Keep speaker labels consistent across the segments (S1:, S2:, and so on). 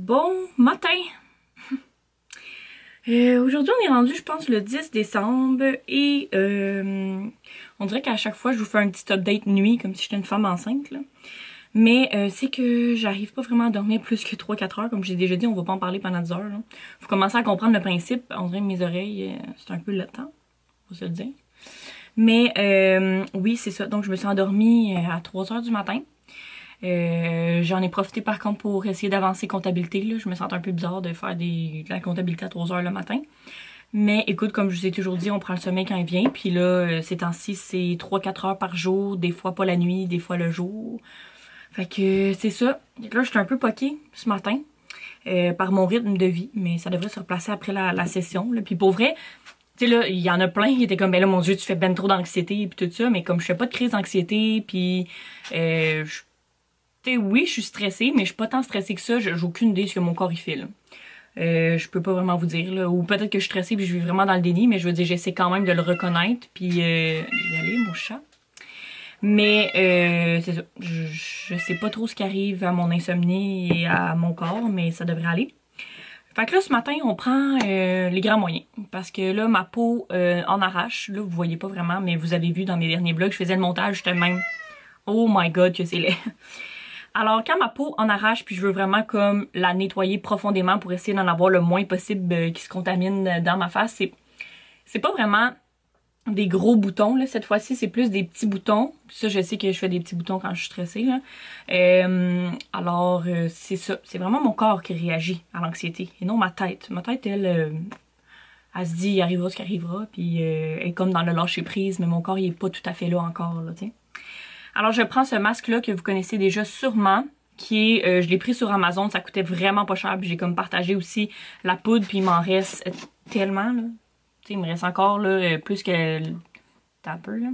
S1: Bon matin! Aujourd'hui on est rendu je pense le 10 décembre et on dirait qu'à chaque fois je vous fais un petit update nuit comme si j'étais une femme enceinte là. Mais c'est que j'arrive pas vraiment à dormir plus que 3-4 heures, comme j'ai déjà dit, on va pas en parler pendant 10 heures. Là. Faut commencer à comprendre le principe, on dirait que mes oreilles, c'est un peu le temps, faut se le dire. Mais oui c'est ça, donc je me suis endormie à 3 heures du matin. J'en ai profité par contre pour essayer d'avancer comptabilité. Là. Je me sens un peu bizarre de faire de la comptabilité à 3 heures le matin. Mais écoute, comme je vous ai toujours dit, on prend le sommeil quand il vient. Puis là, ces temps-ci, c'est 3-4 heures par jour. Des fois pas la nuit, des fois le jour. Fait que c'est ça. Là, je suis un peu poquée ce matin par mon rythme de vie. Mais ça devrait se replacer après la session. Là. Puis pour vrai, tu sais là, il y en a plein qui étaient comme, ben là, mon Dieu, tu fais ben trop d'anxiété et tout ça. Mais comme je fais pas de crise d'anxiété, puis oui, je suis stressée, mais je suis pas tant stressée que ça. J'ai aucune idée de ce que mon corps il fait, là. Je peux pas vraiment vous dire, là. Ou peut-être que je suis stressée puis je vis vraiment dans le déni, mais je veux dire, j'essaie quand même de le reconnaître puis d'y aller, mon chat. Mais c'est ça. Je sais pas trop ce qui arrive à mon insomnie et à mon corps, mais ça devrait aller. Fait que là, ce matin, on prend les grands moyens. Parce que là, ma peau en arrache. Là, vous voyez pas vraiment, mais vous avez vu dans mes derniers vlogs, je faisais le montage, j'étais même... Oh my god, que c'est laid. Alors, quand ma peau en arrache, puis je veux vraiment comme la nettoyer profondément pour essayer d'en avoir le moins possible qui se contamine dans ma face, c'est pas vraiment des gros boutons, là. Cette fois-ci, c'est plus des petits boutons. Ça, je sais que je fais des petits boutons quand je suis stressée, là. C'est ça. C'est vraiment mon corps qui réagit à l'anxiété et non ma tête. Ma tête, elle se dit, il arrivera ce qui arrivera, puis elle est comme dans le lâcher-prise, mais mon corps, il est pas tout à fait là encore, là, tu sais. Alors, je prends ce masque-là que vous connaissez déjà sûrement, qui est, je l'ai pris sur Amazon, ça coûtait vraiment pas cher, puis j'ai comme partagé aussi la poudre, puis il m'en reste tellement, là. Tu sais, il me reste encore, là, plus que... T'as un peu, là.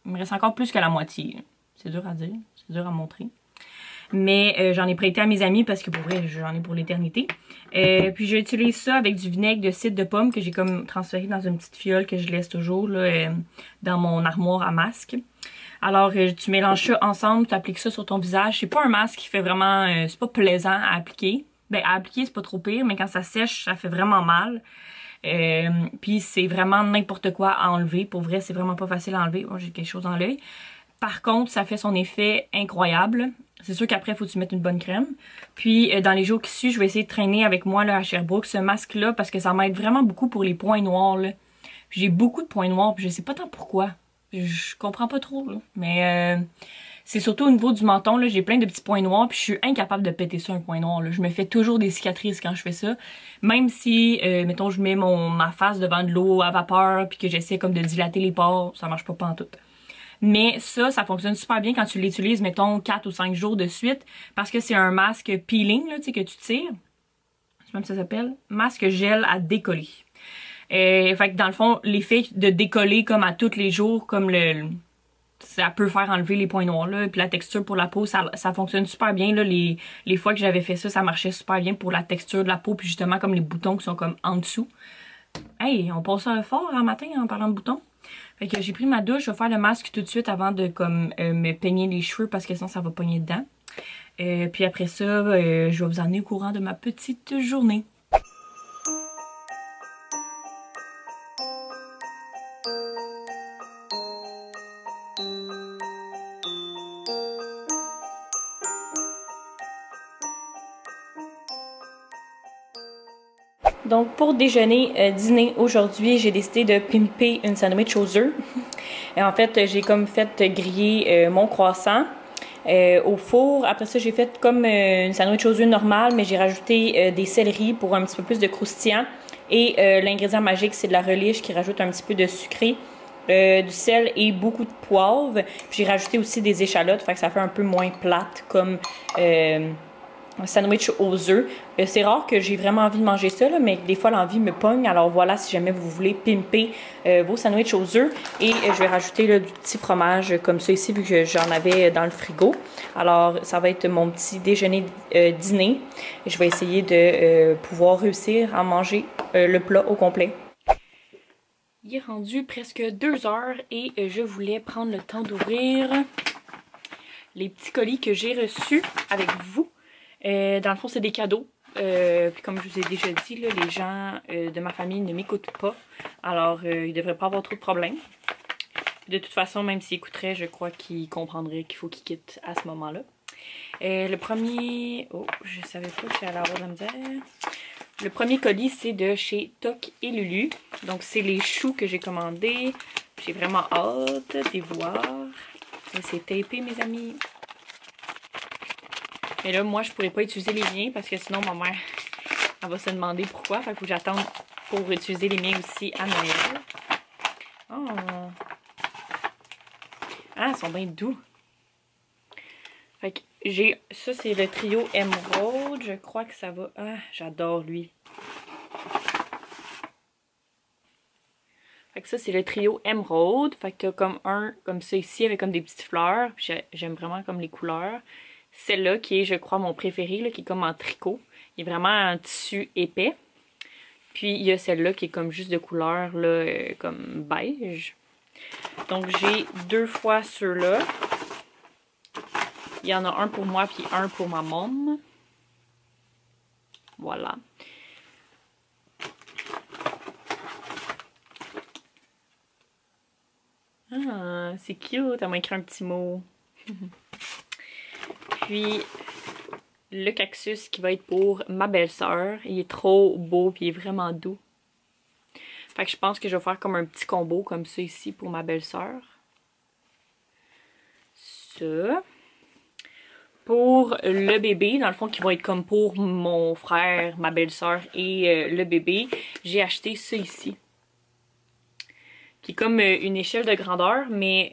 S1: Il me reste encore plus que la moitié. C'est dur à dire, c'est dur à montrer. Mais j'en ai prêté à mes amis parce que pour vrai, j'en ai pour l'éternité. Puis j'utilise ça avec du vinaigre de cidre de pomme que j'ai comme transféré dans une petite fiole que je laisse toujours, là, dans mon armoire à masque. Alors, tu mélanges ça ensemble, tu appliques ça sur ton visage. C'est pas un masque qui fait vraiment... c'est pas plaisant à appliquer. Ben, à appliquer, c'est pas trop pire, mais quand ça sèche, ça fait vraiment mal. Puis c'est vraiment n'importe quoi à enlever. Pour vrai, c'est vraiment pas facile à enlever. Moi, j'ai quelque chose dans l'œil. Par contre, ça fait son effet incroyable. C'est sûr qu'après, il faut que tu mettes une bonne crème. Puis, dans les jours qui suivent, je vais essayer de traîner avec moi là, à Sherbrooke ce masque-là parce que ça m'aide vraiment beaucoup pour les points noirs. J'ai beaucoup de points noirs, puis je sais pas tant pourquoi. Je comprends pas trop, là. Mais c'est surtout au niveau du menton, là, j'ai plein de petits points noirs, puis je suis incapable de péter ça, un point noir, là. Je me fais toujours des cicatrices quand je fais ça. Même si, mettons, je mets ma face devant de l'eau à vapeur, puis que j'essaie comme de dilater les pores, ça marche pas pantoute. Mais ça fonctionne super bien quand tu l'utilises, mettons, 4 ou 5 jours de suite, parce que c'est un masque peeling, là, tu sais, que tu tires. Je sais même ça s'appelle. Masque gel à décoller. Fait que dans le fond, l'effet de décoller comme à tous les jours, comme ça peut faire enlever les points noirs là, puis la texture pour la peau, ça fonctionne super bien là. Les fois que j'avais fait ça, ça marchait super bien pour la texture de la peau, puis justement comme les boutons qui sont comme en dessous. Hey, on passe fort un matin en parlant de boutons. Fait que j'ai pris ma douche, je vais faire le masque tout de suite avant de comme me peigner les cheveux parce que sinon ça va pogner dedans. Puis après ça, je vais vous emmener au courant de ma petite journée. Donc pour déjeuner, dîner aujourd'hui, j'ai décidé de pimper une sandwich aux œufs. En fait, j'ai comme fait griller mon croissant au four. Après ça, j'ai fait comme une sandwich aux œufs normale, mais j'ai rajouté des céleris pour un petit peu plus de croustillant. Et l'ingrédient magique, c'est de la relish qui rajoute un petit peu de sucré, du sel et beaucoup de poivre. J'ai rajouté aussi des échalotes, fait que ça fait un peu moins plate comme... un sandwich aux œufs. C'est rare que j'ai vraiment envie de manger ça, là, mais des fois l'envie me pogne. Alors voilà, si jamais vous voulez pimper vos sandwichs aux œufs. Et je vais rajouter là, du petit fromage comme ça ici, vu que j'en avais dans le frigo. Alors ça va être mon petit déjeuner dîner. Je vais essayer de pouvoir réussir à manger le plat au complet. Il est rendu presque 2 heures et je voulais prendre le temps d'ouvrir les petits colis que j'ai reçus avec vous. Dans le fond, c'est des cadeaux. Puis comme je vous ai déjà dit, là, les gens de ma famille ne m'écoutent pas. Alors, ils ne devraient pas avoir trop de problèmes. De toute façon, même s'ils écouteraient, je crois qu'ils comprendraient qu'il faut qu'ils quittent à ce moment-là. Le premier... Oh, je savais pas que j'allais avoir de la misère. Le premier colis, c'est de chez Toc et Lulu. Donc, c'est les choux que j'ai commandés. J'ai vraiment hâte de les voir. Et c'est tapé, mes amis. Mais là, moi, je pourrais pas utiliser les miens parce que sinon, ma mère, elle va se demander pourquoi. Fait qu'il faut que j'attende pour utiliser les miens aussi à Noël. Oh! Ah, ils sont bien doux. Fait que j'ai... Ça, c'est le trio Emerald. Je crois que ça va... Ah, j'adore lui. Fait que ça, c'est le trio Emerald. Fait que t'as comme un, comme ça ici, avec comme des petites fleurs. J'aime vraiment comme les couleurs. Celle-là, qui est, je crois, mon préféré, là, qui est comme en tricot. Il est vraiment en tissu épais. Puis, il y a celle-là qui est comme juste de couleur, là, comme beige. Donc, j'ai 2 fois ceux-là. Il y en a un pour moi, puis un pour ma mom. Voilà. Ah, c'est cute, elle m'a écrit un petit mot. Puis, le cactus qui va être pour ma belle-sœur. Il est trop beau, puis il est vraiment doux. Fait que je pense que je vais faire comme un petit combo comme ça ici pour ma belle-sœur. Ça. Pour le bébé, dans le fond, qui va être comme pour mon frère, ma belle-sœur et le bébé, j'ai acheté ça ici. Qui est comme une échelle de grandeur, mais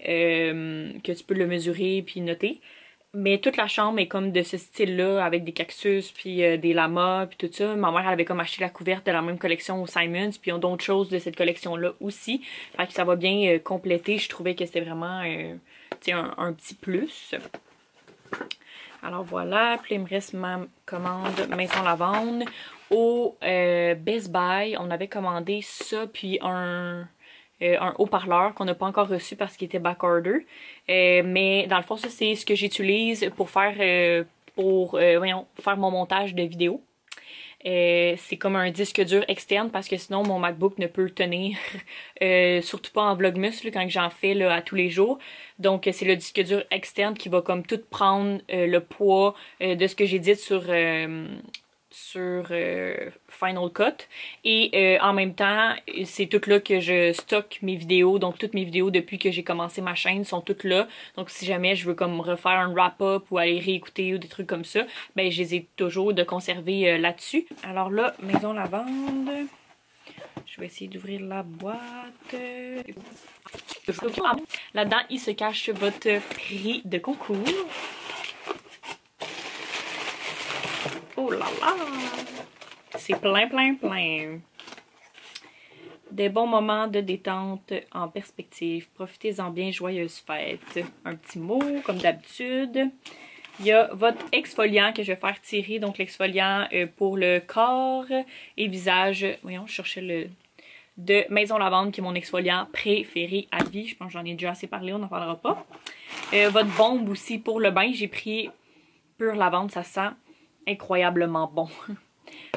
S1: que tu peux le mesurer puis noter. Mais toute la chambre est comme de ce style-là, avec des cactus, puis des lamas, puis tout ça. Ma mère, elle avait comme acheté la couverte de la même collection au Simons, puis ils ont d'autres choses de cette collection-là aussi. Fait que ça va bien compléter. Je trouvais que c'était vraiment un petit plus. Alors voilà, puis il me reste ma commande Maison Lavande. Au Best Buy, on avait commandé ça, puis un haut-parleur qu'on n'a pas encore reçu parce qu'il était backorder. Mais dans le fond, ça c'est ce que j'utilise pour faire faire mon montage de vidéo. C'est comme un disque dur externe parce que sinon mon MacBook ne peut tenir, surtout pas en Vlogmas là, quand j'en fais là, à tous les jours. Donc c'est le disque dur externe qui va comme tout prendre le poids de ce que j'édite sur Final Cut et en même temps c'est tout là que je stocke mes vidéos, donc toutes mes vidéos depuis que j'ai commencé ma chaîne sont toutes là, donc si jamais je veux comme refaire un wrap-up ou aller réécouter ou des trucs comme ça, ben je les ai toujours de conserver là-dessus. Alors là, Maison Lavande, je vais essayer d'ouvrir la boîte. Là-dedans il se cache votre prix de concours. Oh là là! C'est plein, plein, plein. Des bons moments de détente en perspective. Profitez-en bien, joyeuses fêtes. Un petit mot, comme d'habitude. Il y a votre exfoliant que je vais faire tirer. Donc l'exfoliant pour le corps et visage. Voyons, je cherchais le... de Maison Lavande, qui est mon exfoliant préféré à vie. Je pense que j'en ai déjà assez parlé, on n'en parlera pas. Votre bombe aussi pour le bain. J'ai pris Pure Lavande, ça sent incroyablement bon.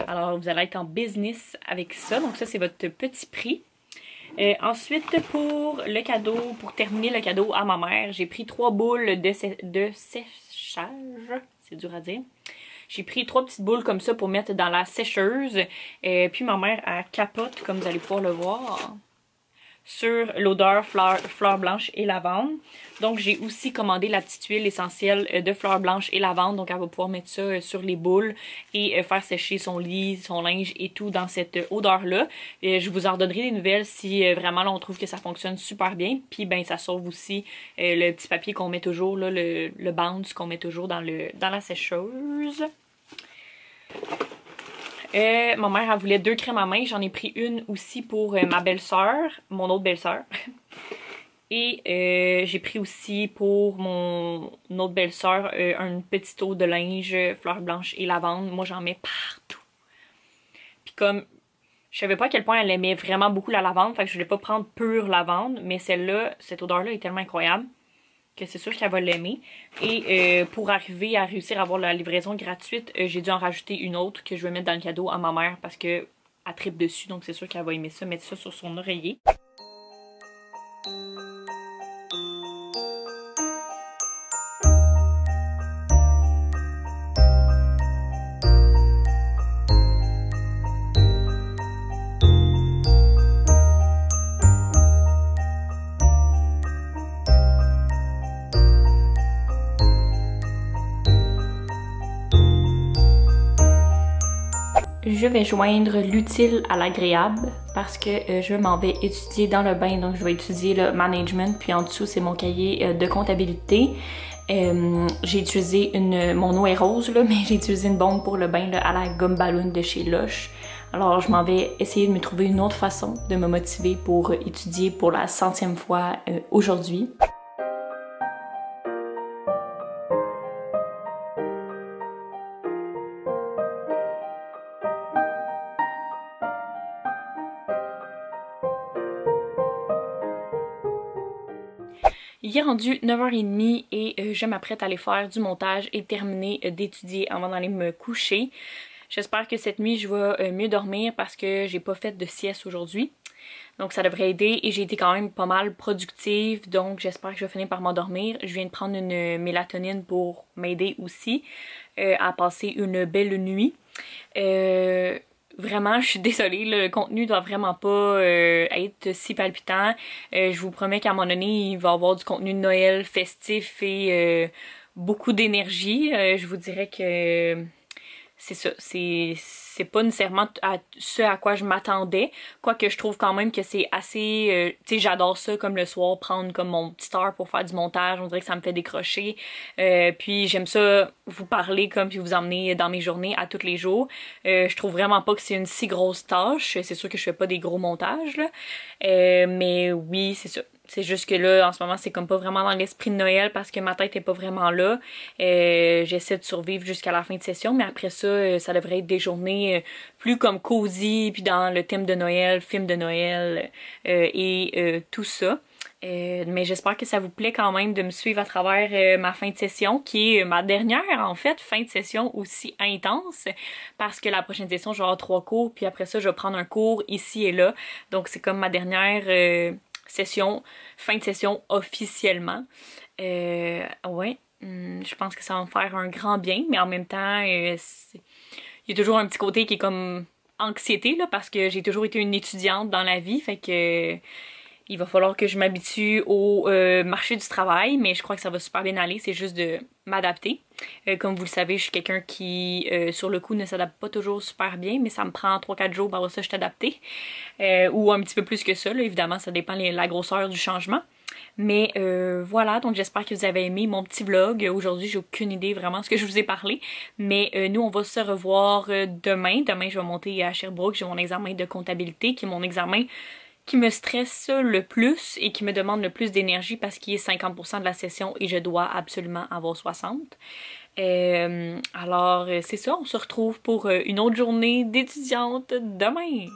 S1: Alors, vous allez être en business avec ça. Donc, ça, c'est votre petit prix. Ensuite, pour le cadeau, pour terminer le cadeau à ma mère, j'ai pris 3 boules de séchage. C'est dur à dire. J'ai pris 3 petites boules comme ça pour mettre dans la sécheuse. Puis ma mère, elle capote, comme vous allez pouvoir le voir, sur l'odeur fleur blanche et lavande. Donc j'ai aussi commandé la petite huile essentielle de fleur blanche et lavande. Donc elle va pouvoir mettre ça sur les boules et faire sécher son lit, son linge et tout dans cette odeur-là. Je vous en redonnerai des nouvelles si vraiment là, on trouve que ça fonctionne super bien. Puis ben ça sauve aussi le petit papier qu'on met toujours, là, le bounce qu'on met toujours dans la sécheuse. Ma mère, elle voulait 2 crèmes à main. J'en ai pris une aussi pour ma belle-sœur, mon autre belle-sœur. Et j'ai pris aussi pour mon autre belle-sœur un petit eau de linge fleur blanche et lavande. Moi, j'en mets partout. Puis comme je savais pas à quel point elle aimait vraiment beaucoup la lavande, fait que je voulais pas prendre pure lavande, mais celle-là, cette odeur-là est tellement incroyable. que c'est sûr qu'elle va l'aimer. Et pour arriver à réussir à avoir la livraison gratuite, j'ai dû en rajouter une autre que je vais mettre dans le cadeau à ma mère parce que elle tripe dessus, donc c'est sûr qu'elle va aimer ça, mettre ça sur son oreiller. Je vais joindre l'utile à l'agréable parce que je m'en vais étudier dans le bain, donc je vais étudier le management, puis en dessous c'est mon cahier de comptabilité. J'ai utilisé mon eau est rose là, mais j'ai utilisé une bombe pour le bain là, à la gomme ballon de chez Lush. Alors je m'en vais essayer de me trouver une autre façon de me motiver pour étudier pour la 100e fois aujourd'hui. Il est rendu 9h30 et je m'apprête à aller faire du montage et terminer d'étudier avant d'aller me coucher. J'espère que cette nuit je vais mieux dormir parce que j'ai pas fait de sieste aujourd'hui. Donc ça devrait aider et j'ai été quand même pas mal productive, donc j'espère que je vais finir par m'endormir. Je viens de prendre une mélatonine pour m'aider aussi à passer une belle nuit. Vraiment, je suis désolée, le contenu doit vraiment pas être si palpitant. Je vous promets qu'à un moment donné, il va y avoir du contenu de Noël festif et beaucoup d'énergie. Je vous dirais que c'est ça, c'est pas nécessairement ce à quoi je m'attendais, quoique je trouve quand même que c'est assez, tu sais, j'adore ça comme le soir, prendre comme mon petit heure pour faire du montage, on dirait que ça me fait décrocher, puis j'aime ça vous parler comme puis vous emmener dans mes journées à tous les jours. Je trouve vraiment pas que c'est une si grosse tâche, c'est sûr que je fais pas des gros montages là, mais oui, c'est ça. C'est juste que là, en ce moment, c'est comme pas vraiment dans l'esprit de Noël parce que ma tête est pas vraiment là. J'essaie de survivre jusqu'à la fin de session, mais après ça, ça devrait être des journées plus comme cosy, puis dans le thème de Noël, film de Noël et tout ça. Mais j'espère que ça vous plaît quand même de me suivre à travers ma fin de session, qui est ma dernière, en fait, fin de session aussi intense, parce que la prochaine session, je vais avoir 3 cours, puis après ça, je vais prendre un cours ici et là. Donc, c'est comme ma dernière session, fin de session officiellement. Ouais, je pense que ça va me faire un grand bien, mais en même temps, il y a toujours un petit côté qui est comme anxiété, là, parce que j'ai toujours été une étudiante dans la vie, fait que il va falloir que je m'habitue au marché du travail, mais je crois que ça va super bien aller, c'est juste de m'adapter. Comme vous le savez, je suis quelqu'un qui, sur le coup, ne s'adapte pas toujours super bien, mais ça me prend 3-4 jours, par ça, je suis adaptée. Ou un petit peu plus que ça, là, évidemment, ça dépend de la grosseur du changement. Mais voilà, donc j'espère que vous avez aimé mon petit vlog. Aujourd'hui, j'ai aucune idée vraiment de ce que je vous ai parlé. Mais nous, on va se revoir demain. Demain, je vais monter à Sherbrooke. J'ai mon examen de comptabilité, qui est mon examen qui me stresse le plus et qui me demande le plus d'énergie parce qu'il est 50% de la session et je dois absolument avoir 60. Alors, c'est ça, on se retrouve pour une autre journée d'étudiante demain.